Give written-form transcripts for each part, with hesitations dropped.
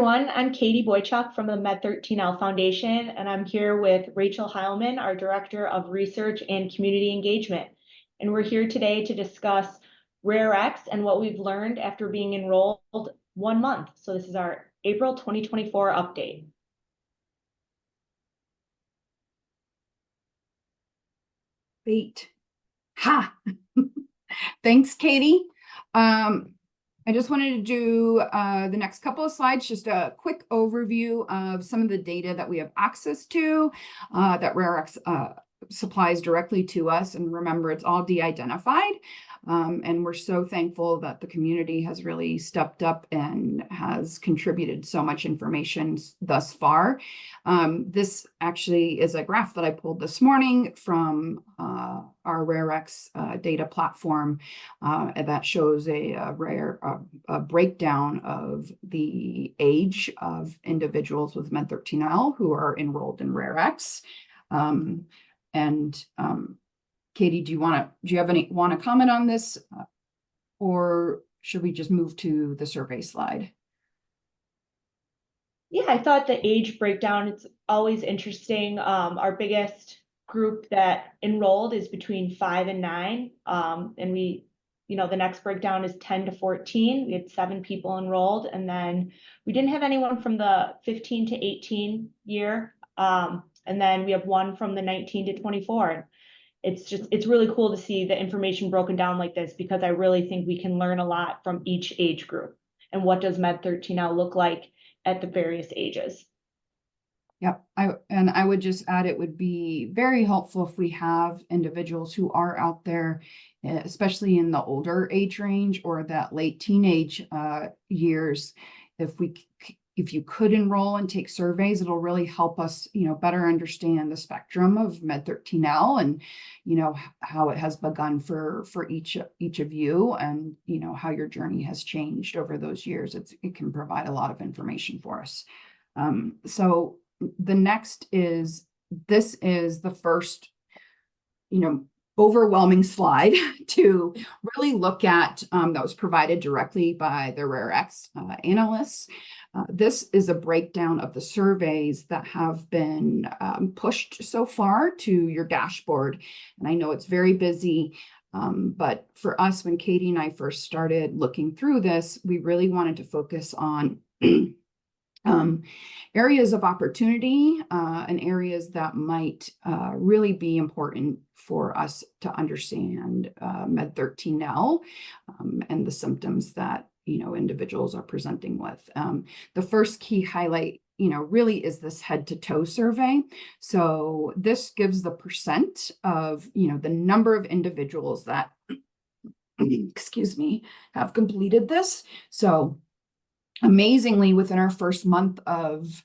everyone. I'm Katie Boychuk from the MED13L Foundation, and I'm here with Rachel Heilman, our Director of Research and Community Engagement. And we're here today to discuss RareX and what we've learned after being enrolled 1 month. So this is our April 2024 update. Great. Ha! Thanks, Katie. I just wanted to do the next couple of slides, just a quick overview of some of the data that we have access to that RareX supplies directly to us. And remember, it's all de-identified. And we're so thankful that the community has really stepped up and has contributed so much information thus far. This actually is a graph that I pulled this morning from our RareX data platform that shows a breakdown of the age of individuals with MED13L who are enrolled in RareX. Katie, do you want to comment on this, or should we just move to the survey slide? Yeah, I thought the age breakdown, it's always interesting. Our biggest group that enrolled is between 5 and 9. And we, the next breakdown is 10 to 14. We had 7 people enrolled, and then we didn't have anyone from the 15 to 18 year. And then we have 1 from the 19 to 24. It's really cool to see the information broken down like this, because I really think we can learn a lot from each age group. And what does MED13L look like at the various ages? Yep, I would just add, it would be very helpful if we have individuals who are out there, especially in the older age range or that late teenage years. If you could enroll and take surveys, it'll really help us, better understand the spectrum of MED13L and, how it has begun for each of you, and, how your journey has changed over those years. It can provide a lot of information for us. So the next is, this is the first, overwhelming slide to really look at that was provided directly by the RareX analysts. This is a breakdown of the surveys that have been pushed so far to your dashboard. And I know it's very busy, but for us, when Katie and I first started looking through this, we really wanted to focus on areas of opportunity and areas that might really be important for us to understand MED13L and the symptoms that individuals are presenting with. The first key highlight really is this head to toe survey. So this gives the percent of the number of individuals that excuse me, have completed this. So amazingly, within our first month of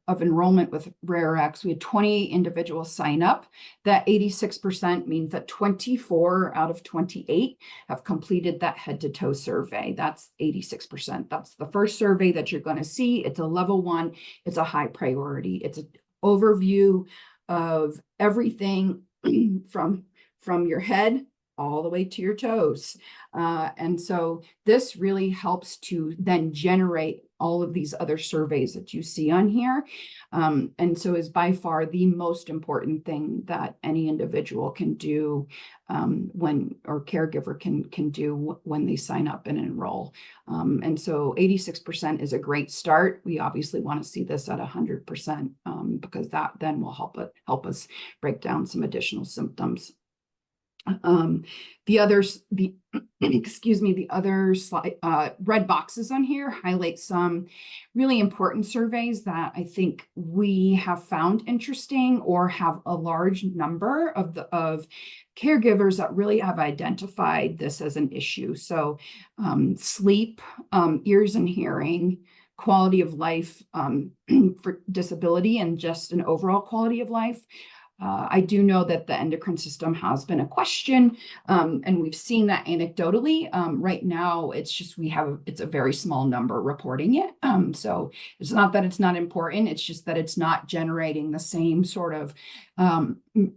enrollment with RareX, we had 20 individuals sign up. That 86% means that 24 out of 28 have completed that head-to-toe survey. That's 86%. That's the first survey that you're going to see. It's a level 1. It's a high priority. It's an overview of everything from your head all the way to your toes. And so this really helps to then generate all of these other surveys that you see on here. And so is by far the most important thing that any individual can do or caregiver can do when they sign up and enroll. And so 86% is a great start. We obviously want to see this at 100% because that then will help us break down some additional symptoms. The other slide, red boxes on here highlight some really important surveys that I think we have found interesting, or have a large number of caregivers that really have identified this as an issue. So sleep, ears and hearing, quality of life for disability, and just an overall quality of life. I do know that the endocrine system has been a question, and we've seen that anecdotally. Right now, it's a very small number reporting it. So it's not that it's not important, it's just that it's not generating the same sort of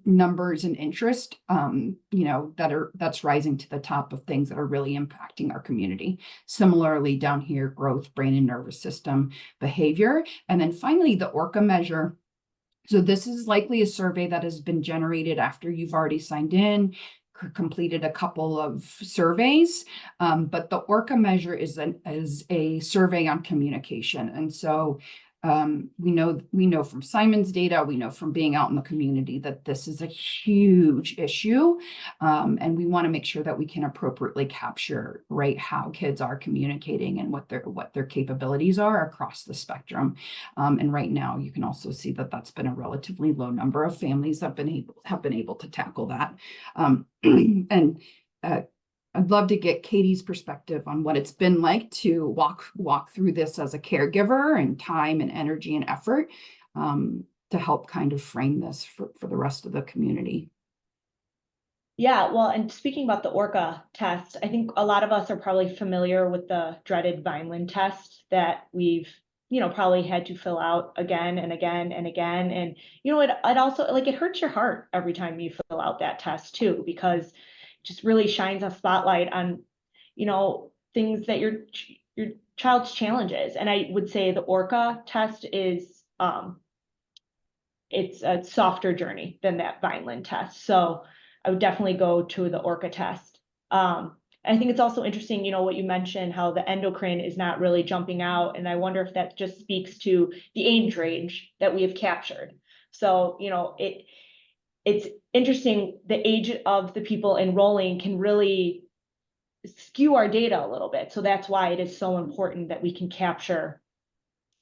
numbers and interest, that's rising to the top of things that are really impacting our community. Similarly, down here, growth, brain and nervous system, behavior, and then finally the ORCA measure. So this is likely a survey that has been generated after you've already signed in, completed a couple of surveys, but the ORCA measure is a survey on communication. And so we know from Simon's data, we know from being out in the community that this is a huge issue, and we want to make sure that we can appropriately capture, right, how kids are communicating and what their capabilities are across the spectrum. And right now, you can also see that that's been a relatively low number of families that have been able to tackle that. And I'd love to get Katie's perspective on what it's been like to walk through this as a caregiver, and time and energy and effort, to help kind of frame this for the rest of the community. Yeah, well, and speaking about the ORCA test, I think a lot of us are probably familiar with the dreaded Vineland test that we've, probably had to fill out again and again and again. And, it also, like, it hurts your heart every time you fill out that test too, because it just really shines a spotlight on, things that your child's challenges. And I would say the ORCA test is, it's a softer journey than that Vineland test. So I would definitely go to the ORCA test. I think it's also interesting, what you mentioned, how the endocrine is not really jumping out. And I wonder if that just speaks to the age range that we have captured. So, it's interesting, the age of the people enrolling can really skew our data a little bit. So that's why it is so important that we can capture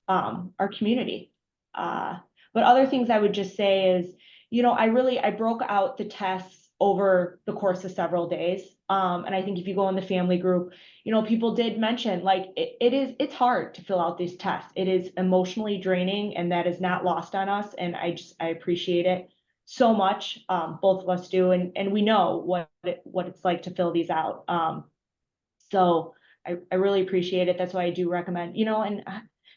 our community. But other things I would just say is, I broke out the tests over the course of several days. And I think if you go in the family group, people did mention, like, it's hard to fill out these tests. It is emotionally draining, and that is not lost on us. And I appreciate it so much. Both of us do. And we know what it's like to fill these out. So I really appreciate it. That's why I do recommend, and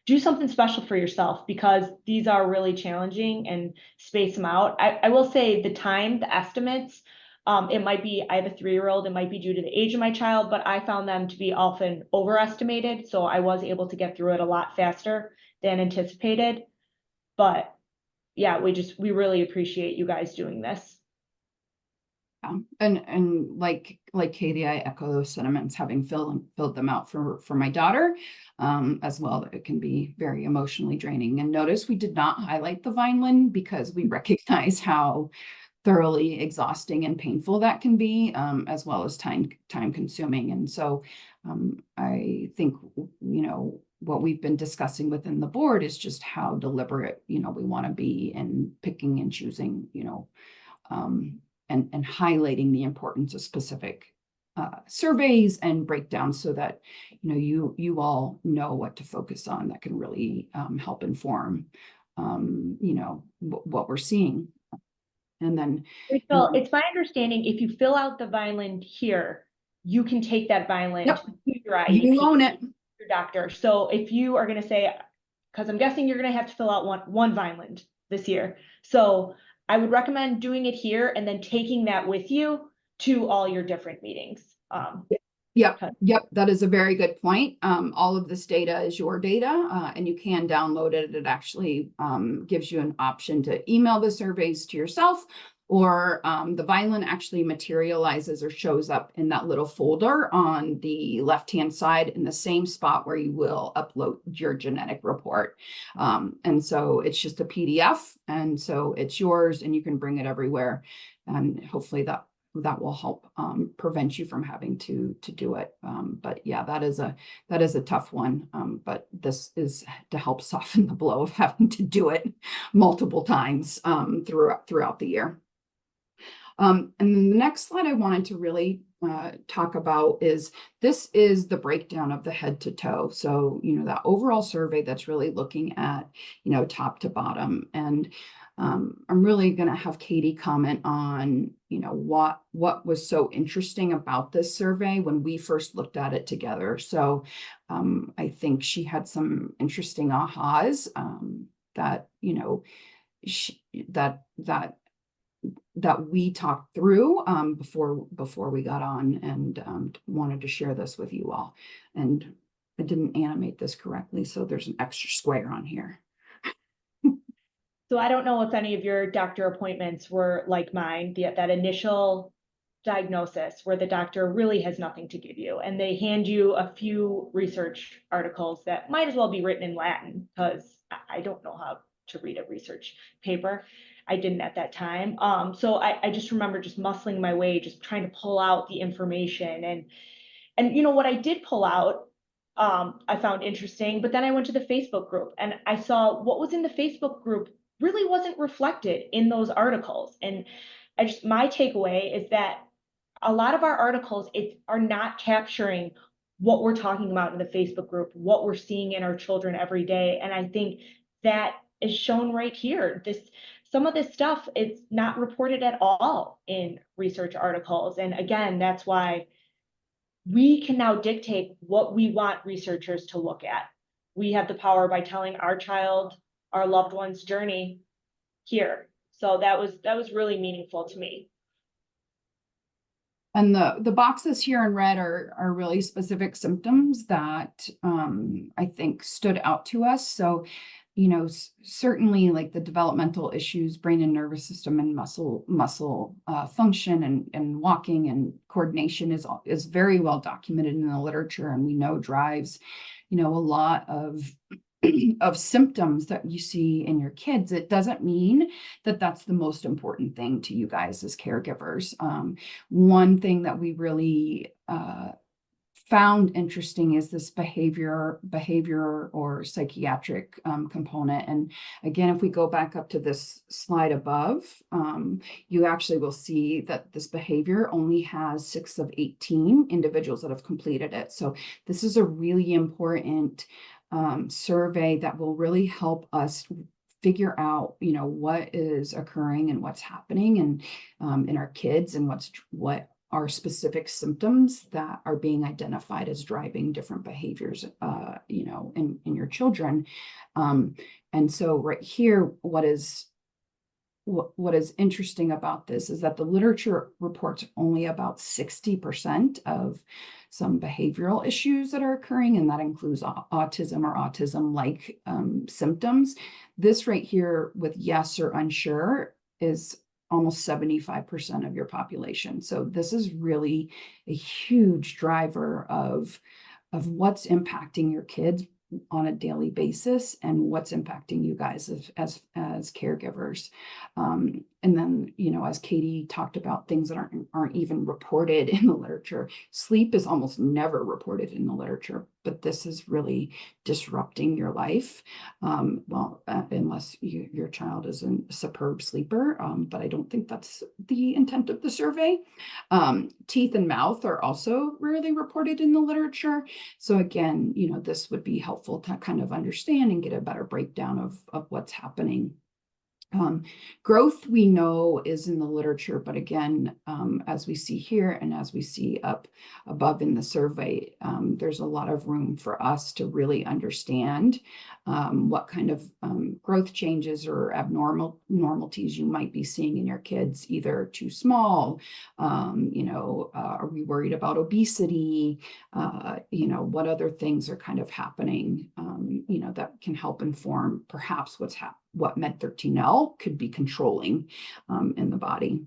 do something special for yourself, because these are really challenging, and space them out. I will say the estimates, it might be, I have a 3-year-old, it might be due to the age of my child, but I found them to be often overestimated. So I was able to get through it a lot faster than anticipated. But yeah, we really appreciate you guys doing this. Yeah. And like Katie, I echo those sentiments, having filled them out for my daughter, as well. That it can be very emotionally draining. And notice we did not highlight the Vineland because we recognize how thoroughly exhausting and painful that can be, as well as time consuming. And so I think, what we've been discussing within the board is just how deliberate, we want to be in picking and choosing, and highlighting the importance of specific surveys and breakdowns, so that you all know what to focus on that can really help inform what we're seeing. And then, Rachel, it's my understanding, if you fill out the Vineland here, you can take that Vineland yep, to your IEP, you own it. your doctor. So if you are going to say, because I'm guessing you're going to have to fill out one Vineland this year, so I would recommend doing it here and then taking that with you to all your different meetings. Yep, that is a very good point. All of this data is your data, and you can download it. It actually gives you an option to email the surveys to yourself, or the Vineland actually materializes or shows up in that little folder on the left-hand side in the same spot where you will upload your genetic report. And so it's just a PDF, and so it's yours, and you can bring it everywhere. And hopefully that will help prevent you from having to do it. But yeah, that is a tough one. But this is to help soften the blow of having to do it multiple times throughout the year. And then the next slide I wanted to really talk about is this is the breakdown of the head to toe. So, that overall survey that's really looking at, top to bottom. And I'm really going to have Katie comment on, what was so interesting about this survey when we first looked at it together. So I think she had some interesting ahas that, she, that we talked through before we got on, and wanted to share this with you all. And I didn't animate this correctly, so there's an extra square on here. So I don't know if any of your doctor appointments were like mine, that initial diagnosis where the doctor really has nothing to give you and they hand you a few research articles that might as well be written in Latin, because I don't know how to read a research paper. I didn't at that time. So I just remember just muscling my way, just trying to pull out the information. And what I did pull out, I found interesting, but then I went to the Facebook group and I saw what was in the Facebook group really wasn't reflected in those articles. And my takeaway is that a lot of our articles are not capturing what we're talking about in the Facebook group, what we're seeing in our children every day. And I think that is shown right here. Some of this stuff is not reported at all in research articles. And again, that's why we can now dictate what we want researchers to look at. We have the power by telling our child, our loved one's journey here. So that was really meaningful to me. And the boxes here in red are really specific symptoms that I think stood out to us. So, certainly like the developmental issues, brain and nervous system and muscle function and walking and coordination is very well documented in the literature, and we know drives, a lot of symptoms that you see in your kids. It doesn't mean that that's the most important thing to you guys as caregivers. One thing that we really found interesting is this behavior or psychiatric component. And again, if we go back up to this slide above, you actually will see that this behavior only has 6 of 18 individuals that have completed it. So this is a really important survey that will really help us figure out, what is occurring and what's happening and in our kids, and what are specific symptoms that are being identified as driving different behaviors, in your children. And so right here, what is interesting about this is that the literature reports only about 60% of some behavioral issues that are occurring, and that includes autism or autism-like symptoms. This right here with yes or unsure is almost 75% of your population. So this is really a huge driver of what's impacting your kids on a daily basis and what's impacting you guys as caregivers. And then, as Katie talked about, things that aren't even reported in the literature. Sleep is almost never reported in the literature, but this is really disrupting your life. Unless your child is a superb sleeper, but I don't think that's the intent of the survey. Teeth and mouth are also rarely reported in the literature. So again, this would be helpful to kind of understand and get a better breakdown of what's happening. Growth we know is in the literature, but again, as we see here and as we see up above in the survey, there's a lot of room for us to really understand what kind of growth changes or abnormalities you might be seeing in your kids, either too small, are we worried about obesity, what other things are kind of happening, that can help inform perhaps what MED13L could be controlling in the body.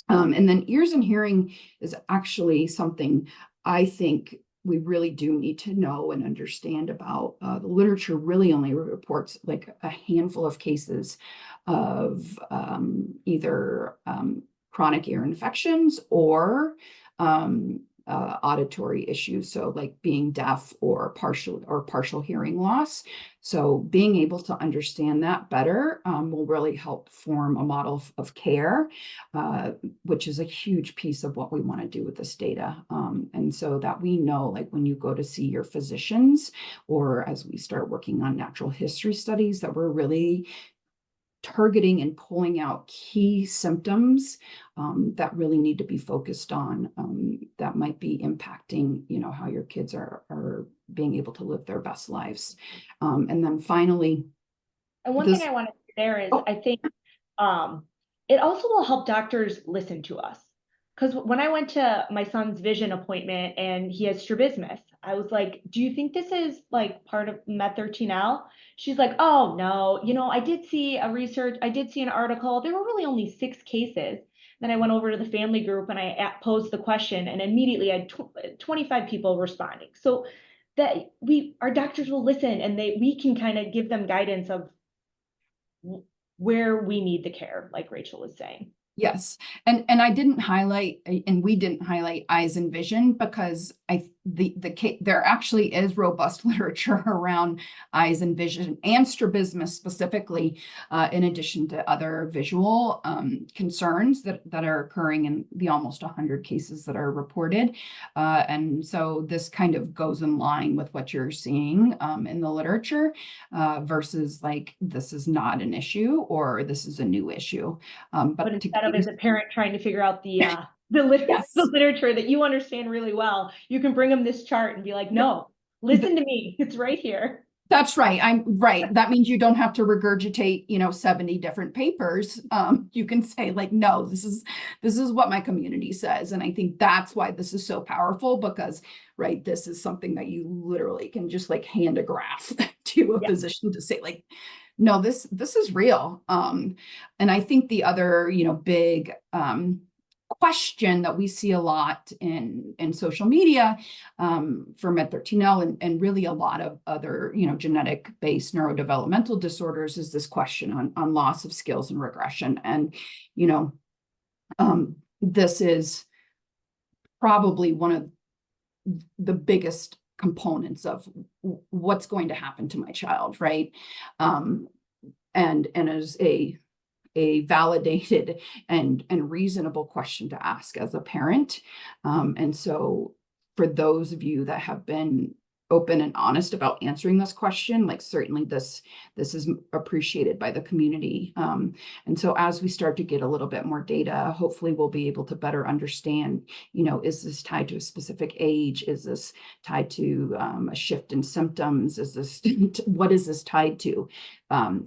And then ears and hearing is actually something I think we really do need to know and understand about. The literature really only reports like a handful of cases of either chronic ear infections or auditory issues, so like being deaf or partial hearing loss. So being able to understand that better will really help form a model of care, which is a huge piece of what we want to do with this data. And so that we know, like when you go to see your physicians, or as we start working on natural history studies, that we're really targeting and pulling out key symptoms that really need to be focused on, that might be impacting, how your kids are being able to live their best lives. And then finally, And one thing this, I want to say there is, oh, I think it also will help doctors listen to us. Because when I went to my son's vision appointment and he has strabismus, I was like, do you think this is like part of MED13L? She's like, oh, no, I did see an article. There were really only 6 cases. Then I went over to the family group and I posed the question, and immediately I had 25 people responding. So that our doctors will listen, and we can kind of give them guidance of where we need the care, like Rachel was saying. yes. And I didn't highlight, and we didn't highlight eyes and vision, because there actually is robust literature around eyes and vision and strabismus specifically, in addition to other visual concerns that are occurring in the almost 100 cases that are reported. And so this kind of goes in line with what you're seeing in the literature, versus like this is not an issue or this is a new issue. But But to instead of as a parent trying to figure out the yes. literature that you understand really well, you can bring them this chart and be like, no, listen to me. It's right here. That's right. I'm right. That means you don't have to regurgitate, 70 different papers. You can say like, no, this is what my community says. And I think that's why this is so powerful, because right, this is something that you literally can just like hand a graph to a Yeah. physician to say like, no, this is real. And I think the other, big question that we see a lot in social media for MED13L and really a lot of other, genetic-based neurodevelopmental disorders is this question on loss of skills and regression. And, this is probably one of the biggest components of what's going to happen to my child, right? And as a validated and reasonable question to ask as a parent. And so for those of you that have been open and honest about answering this question, like certainly this is appreciated by the community. And so as we start to get a little bit more data, hopefully we'll be able to better understand, is this tied to a specific age? Is this tied to a shift in symptoms? What is this tied to?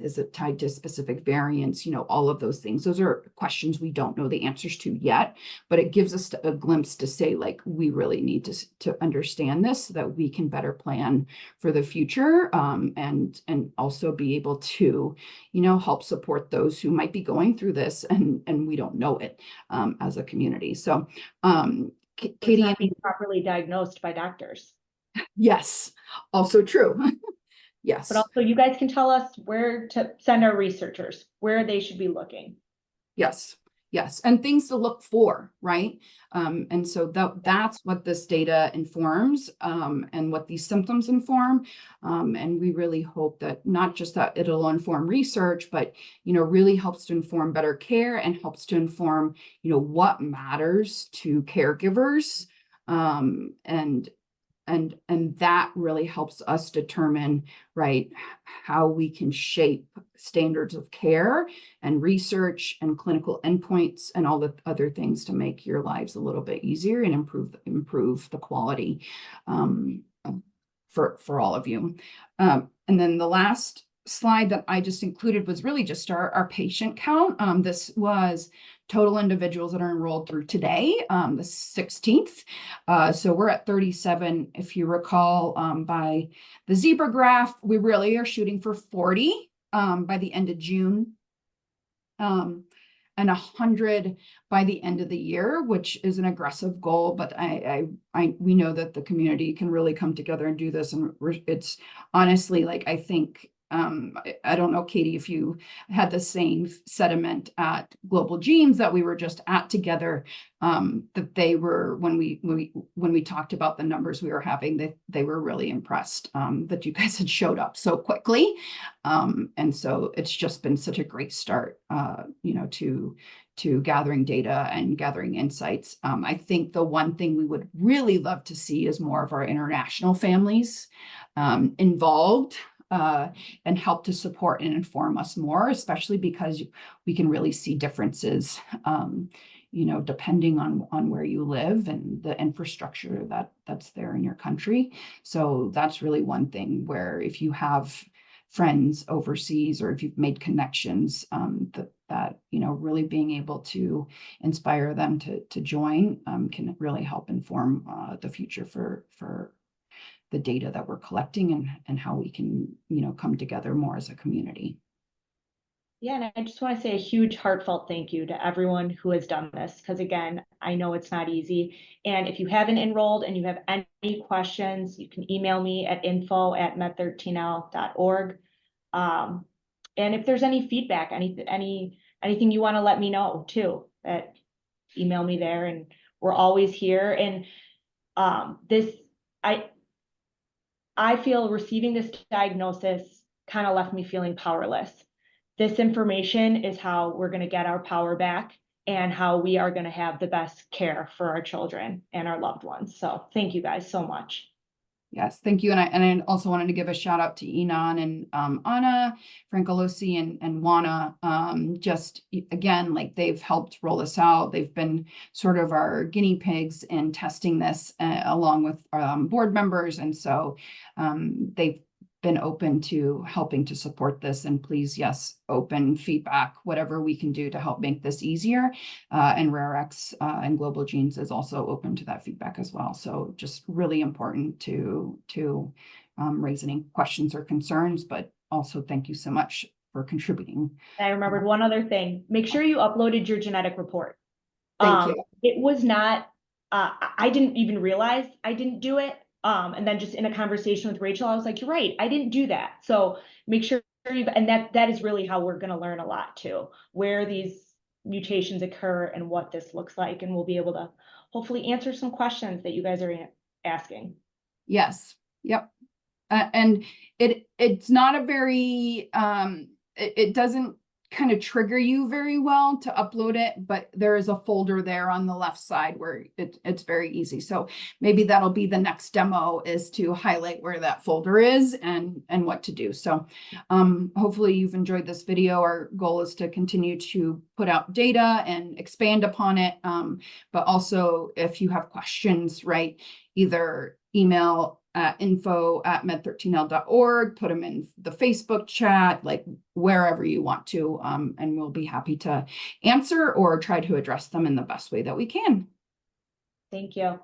Is it tied to specific variants? All of those things. Those are questions we don't know the answers to yet, but it gives us a glimpse to say, like, we really need to understand this so that we can better plan for the future, and also be able to, help support those who might be going through this and we don't know it as a community. So, It's Katie, not being properly diagnosed by doctors. yes, also true. But Yes. also you guys can tell us where to send our researchers, where they should be looking. Yes, yes, and things to look for, right? And so that's what this data informs, and what these symptoms inform. And we really hope that not just that it'll inform research, but really helps to inform better care and helps to inform, what matters to caregivers. And that really helps us determine, right, how we can shape standards of care and research and clinical endpoints and all the other things to make your lives a little bit easier and improve the quality for all of you. And then the last slide that I just included was really just our patient count. This was total individuals that are enrolled through today, the 16th. So we're at 37. If you recall, by the zebra graph, we really are shooting for 40 by the end of June. And 100 by the end of the year, which is an aggressive goal, but we know that the community can really come together and do this. And it's honestly, like, I think I don't know, Katie, if you had the same sentiment at Global Genes that we were just at together, that they were, when we talked about the numbers we were having, they were really impressed that you guys had showed up so quickly. And so it's just been such a great start, to gathering data and gathering insights. I think the one thing we would really love to see is more of our international families involved and help to support and inform us more, especially because we can really see differences, depending on where you live and the infrastructure that's there in your country. So that's really one thing where if you have friends overseas or if you've made connections, that really being able to inspire them to join can really help inform the future for the data that we're collecting and how we can, come together more as a community. Yeah, and I just want to say a huge heartfelt thank you to everyone who has done this, because again, I know it's not easy. And if you haven't enrolled and you have any questions, you can email me at info@med13l.org. And if there's any feedback, anything you want to let me know too, email me there, and we're always here. And I feel receiving this diagnosis kind of left me feeling powerless. This information is how we're going to get our power back and how we are going to have the best care for our children and our loved ones. So thank you guys so much. Yes, thank you. And I also wanted to give a shout out to Enon and Anna, Francolosi and Juana. Just again, like they've helped roll this out. They've been sort of our guinea pigs in testing this along with board members. And so they've been open to helping to support this. And please, yes, open feedback, whatever we can do to help make this easier. And RareX and Global Genes is also open to that feedback as well. So just really important to raise any questions or concerns, but also thank you so much for contributing. I remembered one other thing. Make sure you uploaded your genetic report. Thank you. It was not, I didn't even realize I didn't do it. And then just in a conversation with Rachel, I was like, you're right, I didn't do that. So make sure and that is really how we're going to learn a lot too, where these mutations occur and what this looks like. And we'll be able to hopefully answer some questions that you guys are asking. Yes. Yep. And it's not a very, it doesn't kind of trigger you very well to upload it, but there is a folder there on the left side where it's very easy. So maybe that'll be the next demo, is to highlight where that folder is and what to do. So hopefully you've enjoyed this video. Our goal is to continue to put out data and expand upon it. But also if you have questions, right, either email info@med13l.org, put them in the Facebook chat, like wherever you want to, and we'll be happy to answer or try to address them in the best way that we can. Thank you.